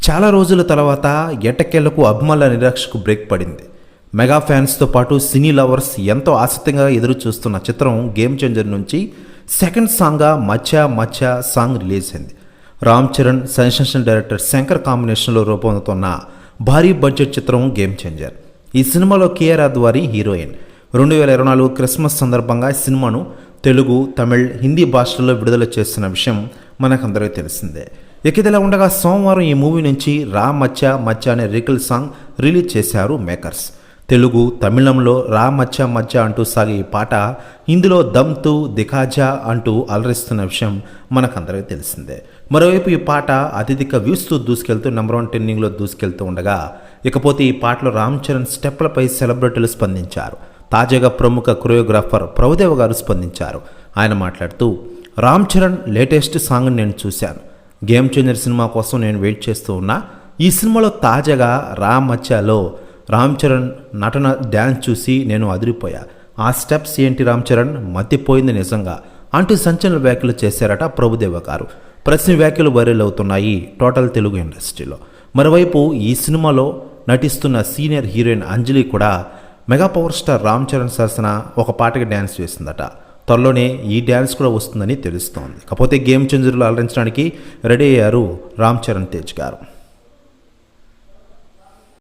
చాలా రోజుల తర్వాత ఎట్టకేలకు అభిమానుల నిరాశకు బ్రేక్ పడింది. మెగా ఫ్యాన్స్తో పాటు సినీ లవర్స్ ఎంతో ఆసక్తిగా ఎదురు చూస్తున్న చిత్రం గేమ్ చేంజర్ నుంచి సెకండ్ సాంగ్గా మచ్చా మచ్చా సాంగ్ రిలీజ్ అయింది. రామ్ చరణ్, సెన్సేషనల్ డైరెక్టర్ శంకర్ కాంబినేషన్లో రూపొందుతున్న భారీ బడ్జెట్ చిత్రం గేమ్ చేంజర్. ఈ సినిమాలో కేఆర్ అద్వానీ హీరోయిన్. 2024 క్రిస్మస్ సందర్భంగా ఈ సినిమాను తెలుగు, తమిళ్, హిందీ భాషల్లో విడుదల చేస్తున్న విషయం మనకందరికీ తెలిసిందే. ఇదిలా ఉండగా సోమవారం ఈ మూవీ నుంచి రా మచ్చా మచ్చా అనే రీకల్ సాంగ్ రిలీజ్ చేశారు మేకర్స్. తెలుగు, తమిళంలో రా మచ్చా మచ్చా అంటూ సాగే ఈ పాట హిందీలో దమ్తు దిఖాజా అంటూ అలరిస్తున్న విషయం మనకందరికీ తెలిసిందే. మరోవైపు ఈ పాట అత్యధిక వ్యూస్తో దూసుకెళ్తూ నెంబర్ 1 ట్రెండింగ్లో దూసుకెళ్తూ ఉండగా, ఇకపోతే ఈ పాటలో రామ్ చరణ్ స్టెప్లపై సెలబ్రిటీలు స్పందించారు. తాజాగా ప్రముఖ కొరియోగ్రాఫర్ ప్రభుదేవ గారు స్పందించారు. ఆయన మాట్లాడుతూ, రామ్ చరణ్ లేటెస్ట్ సాంగ్ని నేను చూశాను. గేమ్ చేంజర్ సినిమా కోసం నేను వెయిట్ చేస్తూ ఉన్నా. ఈ సినిమాలో తాజాగా రా మచ్చాలో రామ్ చరణ్ నటన డ్యాన్స్ చూసి నేను అదిరిపోయా. ఆ స్టెప్స్ ఏంటి రామ్ చరణ్, మతిపోయింది నిజంగా అంటూ సంచలన వ్యాఖ్యలు చేశారట ప్రభుదేవ గారు. ప్రతి వ్యాఖ్యలు వైరల్ అవుతున్నాయి టోటల్ తెలుగు ఇండస్ట్రీలో. మరోవైపు ఈ సినిమాలో నటిస్తున్న సీనియర్ హీరోయిన్ అంజలి కూడా mega power star Ram Charan సరసన ఒక పాటకి డ్యాన్స్ వేసిందట. త్వరలోనే ఈ డ్యాన్స్ కూడా వస్తుందని తెలుస్తోంది. కాకపోతే గేమ్ చేంజర్లో అలరించడానికి రెడీ అయ్యారు రామ్ చరణ్ తేజ్ గారు.